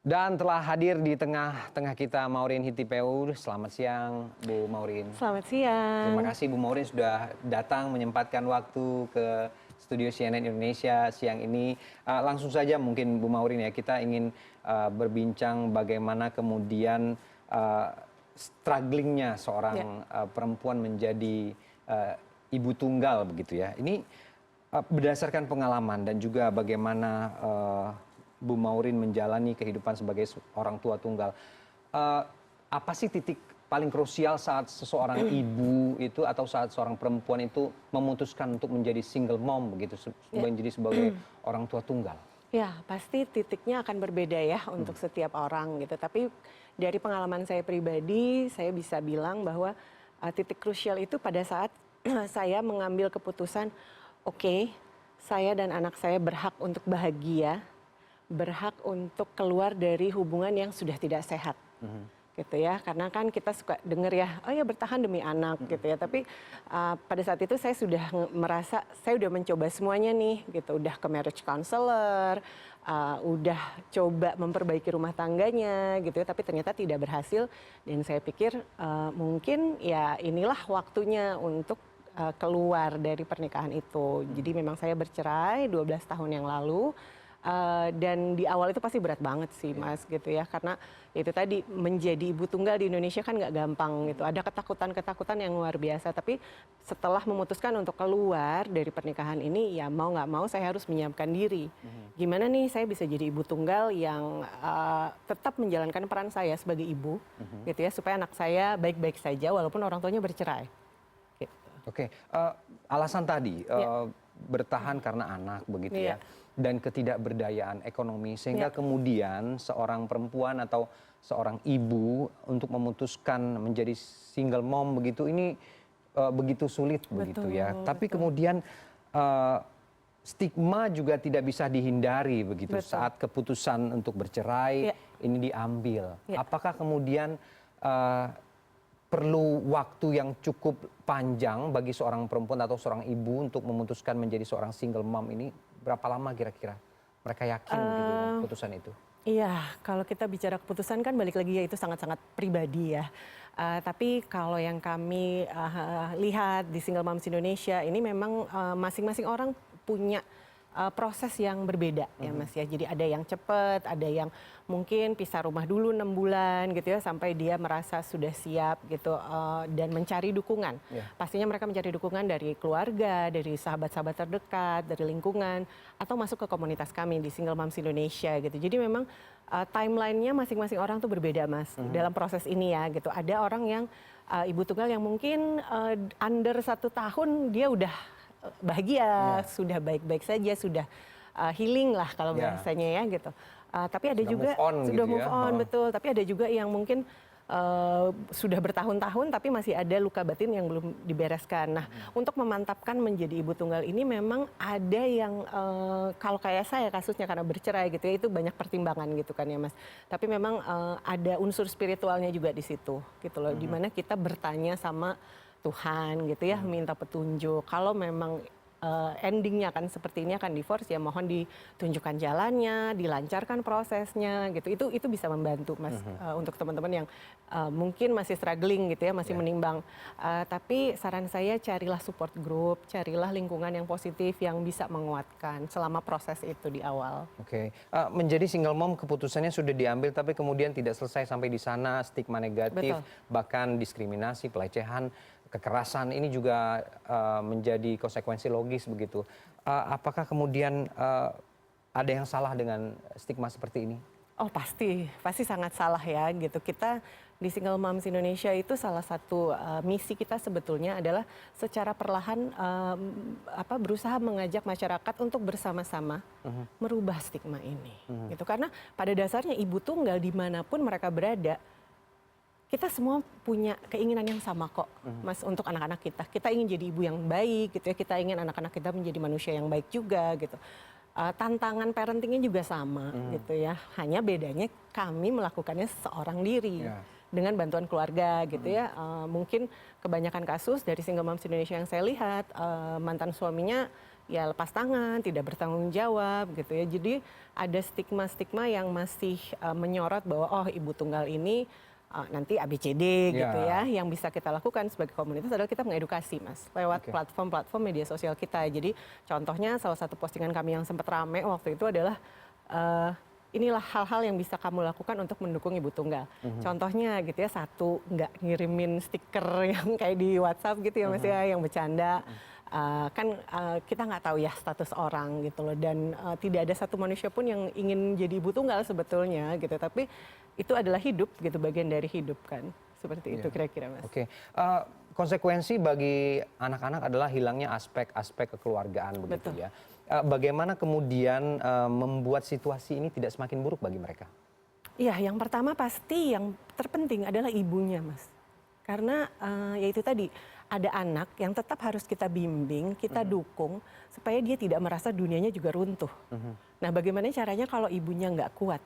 Dan telah hadir di tengah-tengah kita Maureen Hitipeu. Selamat siang, Bu Maureen. Selamat siang. Terima kasih Bu Maureen sudah datang menyempatkan waktu ke studio CNN Indonesia siang ini. Langsung saja mungkin Bu Maureen ya, kita ingin berbincang bagaimana kemudian strugglingnya seorang perempuan menjadi ibu tunggal begitu ya. Ini berdasarkan pengalaman dan juga bagaimana Bu Maureen menjalani kehidupan sebagai orang tua tunggal. Apa sih titik paling krusial saat seseorang ibu itu atau saat seorang perempuan itu memutuskan untuk menjadi single mom begitu, menjadi sebagai orang tua tunggal? Ya, pasti titiknya akan berbeda ya untuk setiap orang gitu. Tapi dari pengalaman saya pribadi, saya bisa bilang bahwa titik krusial itu pada saat saya mengambil keputusan, oke, saya dan anak saya berhak untuk bahagia, berhak untuk keluar dari hubungan yang sudah tidak sehat, gitu ya. Karena kan kita suka dengar ya, oh ya bertahan demi anak, gitu ya. Tapi pada saat itu saya sudah merasa saya udah mencoba semuanya nih, gitu. Udah ke marriage counselor, udah coba memperbaiki rumah tangganya, gitu ya. Tapi ternyata tidak berhasil. Dan saya pikir mungkin ya inilah waktunya untuk keluar dari pernikahan itu. Jadi memang saya bercerai 12 tahun yang lalu. Dan di awal itu pasti berat banget sih Mas gitu ya, karena itu tadi menjadi ibu tunggal di Indonesia kan nggak gampang gitu, ada ketakutan-ketakutan yang luar biasa. Tapi setelah memutuskan untuk keluar dari pernikahan ini ya mau nggak mau saya harus menyiapkan diri. Gimana nih saya bisa jadi ibu tunggal yang tetap menjalankan peran saya sebagai ibu gitu ya, supaya anak saya baik-baik saja walaupun orang tuanya bercerai. Gitu. Oke, alasan tadi bertahan karena anak begitu ya, dan ketidakberdayaan ekonomi sehingga kemudian seorang perempuan atau seorang ibu untuk memutuskan menjadi single mom begitu ini begitu sulit begitu ya. Tapi kemudian stigma juga tidak bisa dihindari begitu saat keputusan untuk bercerai ini diambil. Apakah kemudian perlu waktu yang cukup panjang bagi seorang perempuan atau seorang ibu untuk memutuskan menjadi seorang single mom ini? Berapa lama kira-kira mereka yakin gitu keputusan itu? Iya, kalau kita bicara keputusan kan balik lagi ya itu sangat-sangat pribadi ya. Tapi kalau yang kami lihat di Single Moms Indonesia ini memang masing-masing orang punya proses yang berbeda ya Mas ya. Jadi ada yang cepat, ada yang mungkin pisah rumah dulu 6 bulan gitu ya sampai dia merasa sudah siap gitu dan mencari dukungan. Pastinya mereka mencari dukungan dari keluarga, dari sahabat-sahabat terdekat, dari lingkungan atau masuk ke komunitas kami di Single Moms Indonesia gitu. Jadi memang timelinenya masing-masing orang tuh berbeda Mas dalam proses ini ya gitu. Ada orang yang ibu tunggal yang mungkin under 1 tahun dia udah bahagia, sudah baik-baik saja, sudah healing lah kalau bahasanya ya gitu. Tapi ada juga sudah move on betul. Tapi ada juga yang mungkin sudah bertahun-tahun tapi masih ada luka batin yang belum dibereskan. Nah, untuk memantapkan menjadi ibu tunggal ini memang ada yang kalau kayak saya kasusnya karena bercerai gitu ya itu banyak pertimbangan gitu kan ya Mas. Tapi memang ada unsur spiritualnya juga di situ gitu loh. Dimana kita bertanya sama Tuhan gitu ya, minta petunjuk. Kalau memang endingnya kan seperti ini akan divorce ya mohon ditunjukkan jalannya, dilancarkan prosesnya gitu. Itu bisa membantu Mas untuk teman-teman yang mungkin masih struggling gitu ya, masih menimbang. Tapi saran saya carilah support group, carilah lingkungan yang positif yang bisa menguatkan selama proses itu di awal. Oke, menjadi single mom keputusannya sudah diambil tapi kemudian tidak selesai sampai di sana, stigma negatif, bahkan diskriminasi, pelecehan, kekerasan ini juga menjadi konsekuensi logis begitu. Apakah kemudian ada yang salah dengan stigma seperti ini? Oh pasti sangat salah ya gitu. Kita di Single Moms Indonesia itu salah satu misi kita sebetulnya adalah secara perlahan berusaha mengajak masyarakat untuk bersama-sama merubah stigma ini. Gitu. Karena pada dasarnya ibu tunggal dimanapun mereka berada, kita semua punya keinginan yang sama kok, Mas, untuk anak-anak kita. Kita ingin jadi ibu yang baik, gitu ya. Kita ingin anak-anak kita menjadi manusia yang baik juga, gitu. Tantangan parentingnya juga sama, gitu ya. Hanya bedanya kami melakukannya seorang diri. Dengan bantuan keluarga, gitu ya. Mungkin kebanyakan kasus dari Single Moms Indonesia yang saya lihat, mantan suaminya ya lepas tangan, tidak bertanggung jawab gitu ya. Jadi ada stigma-stigma yang masih menyorot bahwa oh ibu tunggal ini nanti ABCD gitu ya. Ya. Yang bisa kita lakukan sebagai komunitas adalah kita mengedukasi Mas lewat Oke. platform-platform media sosial kita. Jadi contohnya salah satu postingan kami yang sempat rame waktu itu adalah inilah hal-hal yang bisa kamu lakukan untuk mendukung ibu tunggal. Contohnya gitu ya, satu, nggak ngirimin stiker yang kayak di WhatsApp gitu ya Mas ya, yang bercanda. Kita nggak tahu ya status orang gitu loh, dan tidak ada satu manusia pun yang ingin jadi ibu tunggal sebetulnya gitu, tapi itu adalah hidup gitu, bagian dari hidup kan, seperti itu kira-kira Mas. Oke. Konsekuensi bagi anak-anak adalah hilangnya aspek-aspek kekeluargaan begitu Betul. ya. Bagaimana kemudian membuat situasi ini tidak semakin buruk bagi mereka? Iya, yang pertama pasti yang terpenting adalah ibunya, Mas. Karena ya itu tadi, ada anak yang tetap harus kita bimbing, kita dukung supaya dia tidak merasa dunianya juga runtuh. Nah, bagaimana caranya kalau ibunya nggak kuat?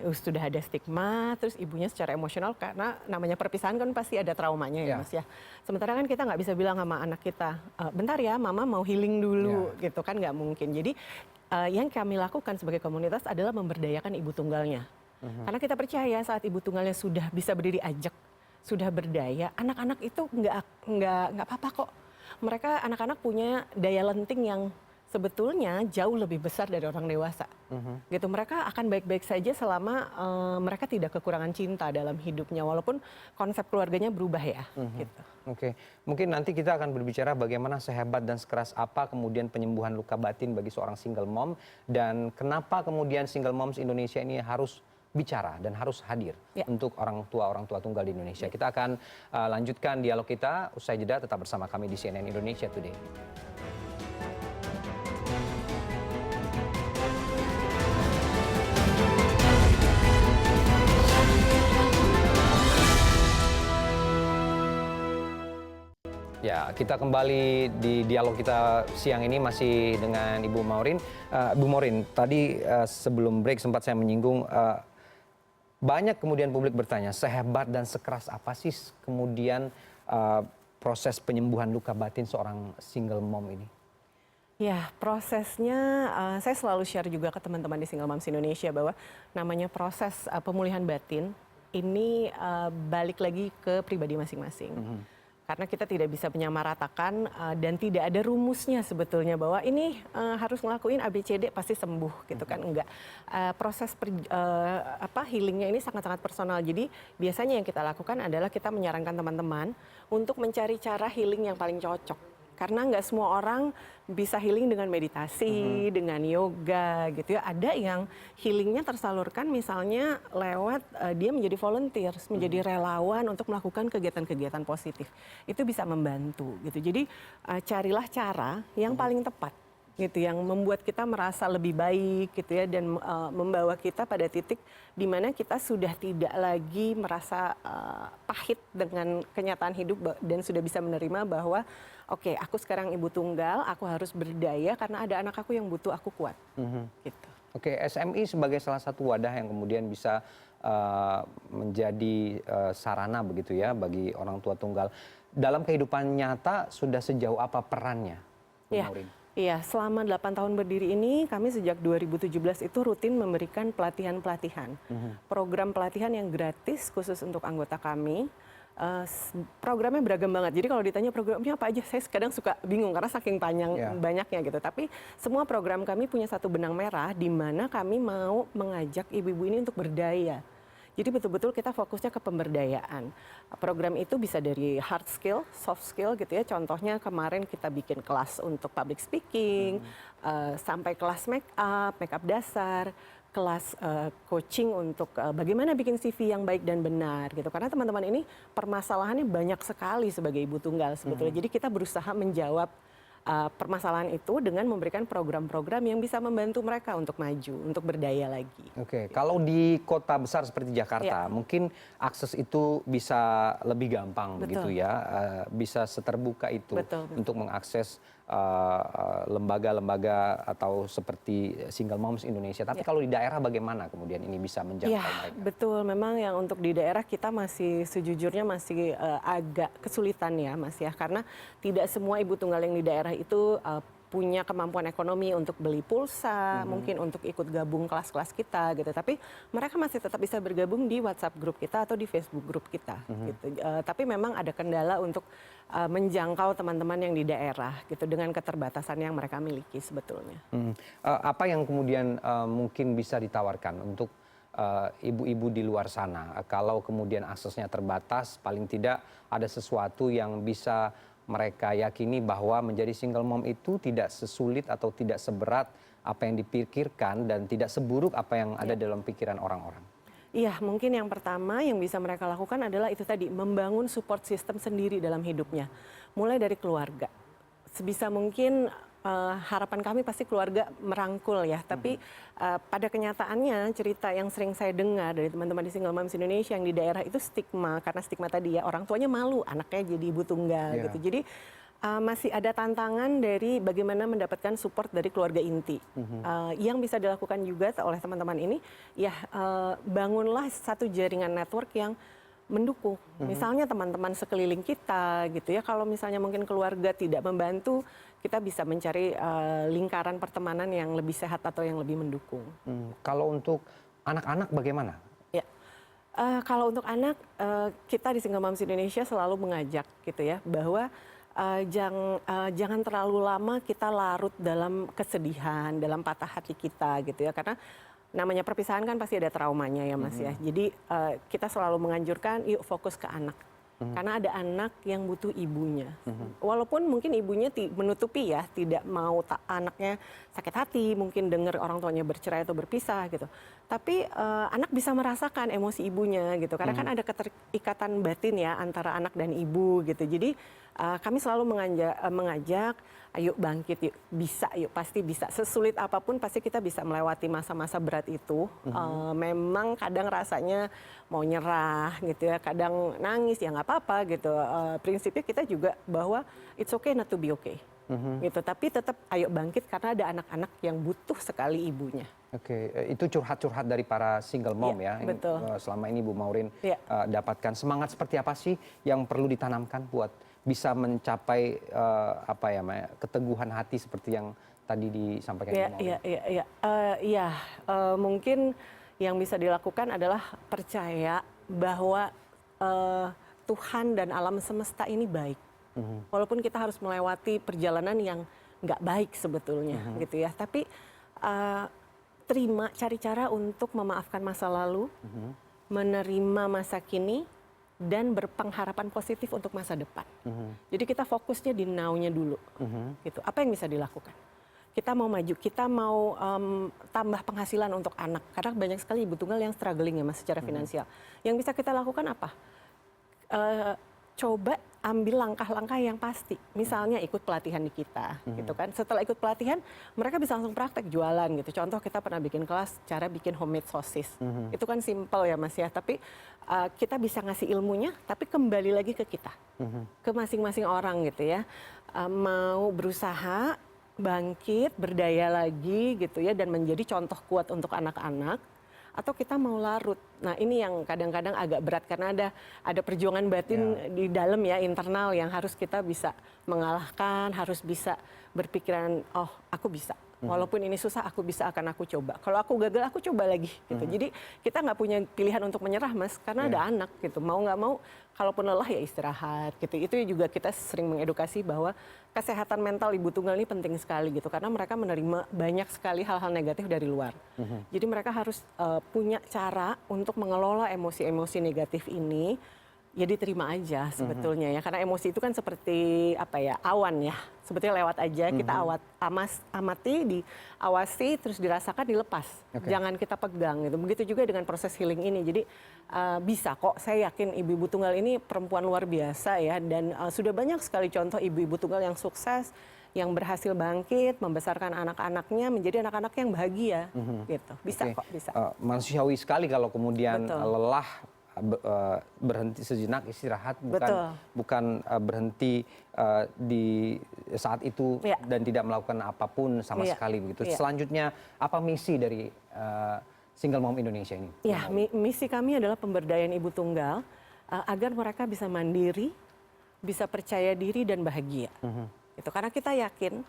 Sudah ada stigma, terus ibunya secara emosional, karena namanya perpisahan kan pasti ada traumanya ya Mas ya. Sementara kan kita nggak bisa bilang sama anak kita, bentar ya mama mau healing dulu gitu kan, nggak mungkin. Jadi yang kami lakukan sebagai komunitas adalah memberdayakan ibu tunggalnya. Karena kita percaya saat ibu tunggalnya sudah bisa berdiri ajak, sudah berdaya, anak-anak itu nggak apa-apa kok. Mereka anak-anak punya daya lenting yang sebetulnya jauh lebih besar dari orang dewasa. Gitu, mereka akan baik-baik saja selama mereka tidak kekurangan cinta dalam hidupnya, walaupun konsep keluarganya berubah ya. Gitu. Oke, mungkin nanti kita akan berbicara bagaimana sehebat dan sekeras apa kemudian penyembuhan luka batin bagi seorang single mom, dan kenapa kemudian single moms Indonesia ini harus bicara dan harus hadir untuk orang tua tunggal di Indonesia. Kita akan lanjutkan dialog kita usai jeda, tetap bersama kami di CNN Indonesia Today. Ya, kita kembali di dialog kita siang ini masih dengan Ibu Maureen. Bu Maureen, tadi sebelum break sempat saya menyinggung, banyak kemudian publik bertanya, sehebat dan sekeras apa sih kemudian proses penyembuhan luka batin seorang single mom ini? Ya, prosesnya saya selalu share juga ke teman-teman di Single Moms Indonesia bahwa namanya proses pemulihan batin ini balik lagi ke pribadi masing-masing. Karena kita tidak bisa menyamaratakan dan tidak ada rumusnya sebetulnya bahwa ini harus ngelakuin ABCD pasti sembuh gitu kan, enggak. Proses healingnya ini sangat-sangat personal. Jadi biasanya yang kita lakukan adalah kita menyarankan teman-teman untuk mencari cara healing yang paling cocok. Karena nggak semua orang bisa healing dengan meditasi, dengan yoga gitu ya. Ada yang healingnya tersalurkan misalnya lewat dia menjadi volunteer, menjadi relawan untuk melakukan kegiatan-kegiatan positif. Itu bisa membantu gitu. Jadi carilah cara yang paling tepat gitu, yang membuat kita merasa lebih baik gitu ya, dan membawa kita pada titik di mana kita sudah tidak lagi merasa pahit dengan kenyataan hidup dan sudah bisa menerima bahwa oke, aku sekarang ibu tunggal, aku harus berdaya karena ada anak aku yang butuh aku kuat. Gitu. Oke, SMI sebagai salah satu wadah yang kemudian bisa menjadi sarana begitu ya bagi orang tua tunggal. Dalam kehidupan nyata sudah sejauh apa perannya, Bu Maureen? Iya, selama 8 tahun berdiri ini kami sejak 2017 itu rutin memberikan pelatihan-pelatihan. Program pelatihan yang gratis khusus untuk anggota kami. Programnya beragam banget. Jadi kalau ditanya programnya apa aja, saya kadang suka bingung karena saking banyaknya gitu. Tapi semua program kami punya satu benang merah di mana kami mau mengajak ibu-ibu ini untuk berdaya. Jadi betul-betul kita fokusnya ke pemberdayaan. Program itu bisa dari hard skill, soft skill gitu ya. Contohnya kemarin kita bikin kelas untuk public speaking, sampai kelas make up dasar, kelas coaching untuk bagaimana bikin CV yang baik dan benar gitu. Karena teman-teman ini permasalahannya banyak sekali sebagai ibu tunggal sebetulnya. Jadi kita berusaha menjawab permasalahan itu dengan memberikan program-program yang bisa membantu mereka untuk maju, untuk berdaya lagi. Oke, kalau di kota besar seperti Jakarta, mungkin akses itu bisa lebih gampang begitu ya, bisa seterbuka itu untuk mengakses lembaga-lembaga atau seperti Single Moms Indonesia. Tapi kalau di daerah bagaimana kemudian ini bisa menjangkau mereka? Betul, memang yang untuk di daerah kita masih sejujurnya masih agak kesulitan ya Mas ya, karena tidak semua ibu tunggal yang di daerah itu punya kemampuan ekonomi untuk beli pulsa, mungkin untuk ikut gabung kelas-kelas kita gitu. Tapi mereka masih tetap bisa bergabung di WhatsApp grup kita atau di Facebook grup kita gitu. Tapi memang ada kendala untuk menjangkau teman-teman yang di daerah gitu dengan keterbatasan yang mereka miliki sebetulnya. Apa yang kemudian mungkin bisa ditawarkan untuk ibu-ibu di luar sana? Kalau kemudian aksesnya terbatas, paling tidak ada sesuatu yang bisa mereka yakini bahwa menjadi single mom itu tidak sesulit atau tidak seberat apa yang dipikirkan dan tidak seburuk apa yang ada dalam pikiran orang-orang. Iya, mungkin yang pertama yang bisa mereka lakukan adalah itu tadi, membangun support system sendiri dalam hidupnya. Mulai dari keluarga. Sebisa mungkin harapan kami pasti keluarga merangkul ya, tapi pada kenyataannya cerita yang sering saya dengar dari teman-teman di Single Moms Indonesia yang di daerah itu stigma, karena stigma tadi ya, orang tuanya malu anaknya jadi ibu tunggal gitu. Jadi masih ada tantangan dari bagaimana mendapatkan support dari keluarga inti. Yang bisa dilakukan juga oleh teman-teman ini, ya bangunlah satu jaringan network yang mendukung. Misalnya teman-teman sekeliling kita gitu ya, kalau misalnya mungkin keluarga tidak membantu, kita bisa mencari lingkaran pertemanan yang lebih sehat atau yang lebih mendukung. Kalau untuk anak-anak bagaimana? Ya, kalau untuk anak, kita di Single Moms Indonesia selalu mengajak gitu ya, bahwa jangan terlalu lama kita larut dalam kesedihan, dalam patah hati kita gitu ya, karena namanya perpisahan kan pasti ada traumanya ya Mas ya. Jadi kita selalu menganjurkan yuk fokus ke anak. Karena ada anak yang butuh ibunya. Walaupun mungkin ibunya menutupi ya, tidak mau anaknya sakit hati, mungkin dengar orang tuanya bercerai atau berpisah gitu. Tapi anak bisa merasakan emosi ibunya gitu. Karena kan ada keterikatan batin ya antara anak dan ibu gitu. Jadi kami selalu mengajak, ayo bangkit, yuk bisa, yuk pasti bisa. Sesulit apapun pasti kita bisa melewati masa-masa berat itu. Memang kadang rasanya mau nyerah gitu ya, kadang nangis ya nggak apa-apa gitu. Prinsipnya kita juga bahwa it's okay not to be okay. Gitu. Tapi tetap ayo bangkit karena ada anak-anak yang butuh sekali ibunya. Oke, itu curhat-curhat dari para single mom ya, yang selama ini Bu Maureen dapatkan. Semangat seperti apa sih yang perlu ditanamkan buat bisa mencapai keteguhan hati seperti yang tadi disampaikan Bu Maureen? Iya, mungkin yang bisa dilakukan adalah percaya bahwa Tuhan dan alam semesta ini baik. Walaupun kita harus melewati perjalanan yang nggak baik sebetulnya gitu ya, tapi cari cara untuk memaafkan masa lalu, menerima masa kini, dan berpengharapan positif untuk masa depan. Jadi kita fokusnya di now-nya dulu. Gitu. Apa yang bisa dilakukan? Kita mau maju, kita mau tambah penghasilan untuk anak. Karena banyak sekali ibu tunggal yang struggling ya Mas secara finansial. Yang bisa kita lakukan apa? Coba ambil langkah-langkah yang pasti. Misalnya ikut pelatihan di kita, gitu kan. Setelah ikut pelatihan, mereka bisa langsung praktek jualan gitu. Contoh kita pernah bikin kelas cara bikin homemade sosis. Itu kan simple ya Mas ya, tapi kita bisa ngasih ilmunya, tapi kembali lagi ke kita, ke masing-masing orang gitu ya. Mau berusaha, bangkit, berdaya lagi gitu ya, dan menjadi contoh kuat untuk anak-anak. Atau kita mau larut. Nah ini yang kadang-kadang agak berat karena ada perjuangan batin di dalam ya, internal yang harus kita bisa mengalahkan, harus bisa berpikiran, oh aku bisa. Walaupun ini susah, aku bisa, akan aku coba. Kalau aku gagal, aku coba lagi. Gitu. Jadi kita nggak punya pilihan untuk menyerah Mas, karena ada anak gitu. Mau nggak mau, kalaupun lelah ya istirahat gitu. Itu juga kita sering mengedukasi bahwa kesehatan mental ibu tunggal ini penting sekali gitu. Karena mereka menerima banyak sekali hal-hal negatif dari luar. Jadi mereka harus punya cara untuk mengelola emosi-emosi negatif ini. Ya diterima aja sebetulnya ya, karena emosi itu kan seperti awan ya, sebetulnya lewat aja, kita amati, diawasi, terus dirasakan, dilepas, jangan kita pegang gitu. Begitu juga dengan proses healing ini, jadi bisa kok, saya yakin ibu-ibu tunggal ini perempuan luar biasa ya, dan sudah banyak sekali contoh ibu-ibu tunggal yang sukses, yang berhasil bangkit, membesarkan anak-anaknya menjadi anak-anak yang bahagia gitu, bisa kok, bisa. Manusiawi sekali kalau kemudian lelah, berhenti sejenak istirahat, bukan berhenti di saat itu dan tidak melakukan apapun sama sekali begitu. Selanjutnya apa misi dari Single Mom Indonesia ini? Ya, misi kami adalah pemberdayaan ibu tunggal agar mereka bisa mandiri, bisa percaya diri dan bahagia. Itu karena kita yakin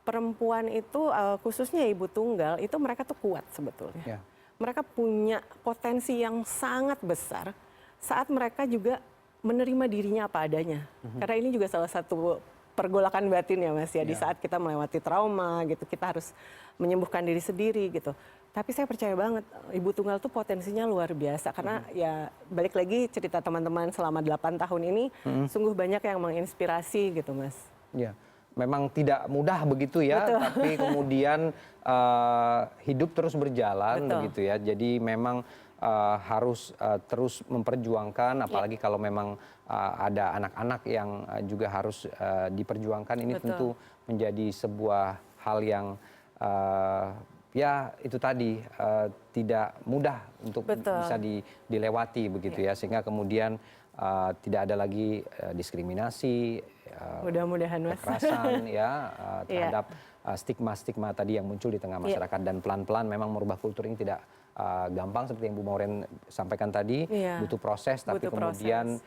perempuan itu khususnya ibu tunggal itu mereka tuh kuat sebetulnya. Ya. Mereka punya potensi yang sangat besar saat mereka juga menerima dirinya apa adanya. Karena ini juga salah satu pergolakan batin ya Mas ya, di saat kita melewati trauma gitu, kita harus menyembuhkan diri sendiri gitu. Tapi saya percaya banget ibu tunggal tuh potensinya luar biasa karena ya balik lagi cerita teman-teman selama 8 tahun ini sungguh banyak yang menginspirasi gitu Mas. Ya, memang tidak mudah begitu ya, Betul. tapi kemudian hidup terus berjalan Betul. begitu ya. Jadi memang harus terus memperjuangkan, apalagi kalau memang ada anak-anak yang juga harus diperjuangkan. Ini Betul. tentu menjadi sebuah hal yang ya itu tadi tidak mudah untuk Betul. bisa dilewati begitu ya, sehingga kemudian tidak ada lagi diskriminasi, Mudah-mudahan Mas. kekerasan ya Iya. terhadap stigma-stigma tadi yang muncul di tengah masyarakat, dan pelan-pelan memang merubah kultur ini tidak gampang seperti yang Bu Maureen sampaikan tadi, Iya. butuh proses, tapi Butuh kemudian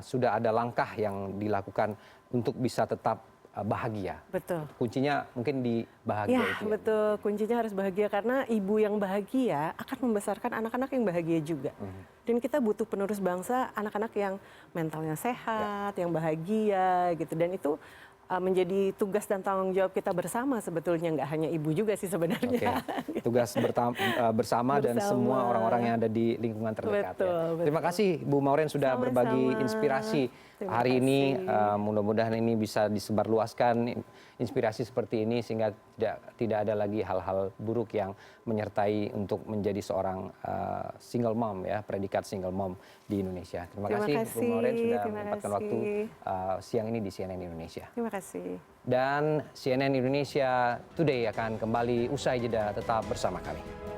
sudah ada langkah yang dilakukan untuk bisa tetap bahagia. Betul. Kuncinya mungkin di bahagia Ya, itu. Ya. betul. Kuncinya harus bahagia karena ibu yang bahagia akan membesarkan anak-anak yang bahagia juga. Dan kita butuh penerus bangsa, anak-anak yang mentalnya sehat, yang bahagia gitu. Dan itu menjadi tugas dan tanggung jawab kita bersama sebetulnya, nggak hanya ibu juga sih sebenarnya. Oke, tugas bersama dan semua orang-orang yang ada di lingkungan terdekat. Betul, Ya. betul. Terima kasih Bu Maureen sudah Sama-sama. berbagi inspirasi Terima hari ini. kasih. Mudah-mudahan ini bisa disebarluaskan inspirasi seperti ini sehingga tidak ada lagi hal-hal buruk yang menyertai untuk menjadi seorang single mom ya, predikat single mom di Indonesia. Terima kasih Bu Maureen sudah menyempatkan waktu siang ini di CNN Indonesia. Terima kasih. Dan CNN Indonesia Today akan kembali usai jeda, tetap bersama kami.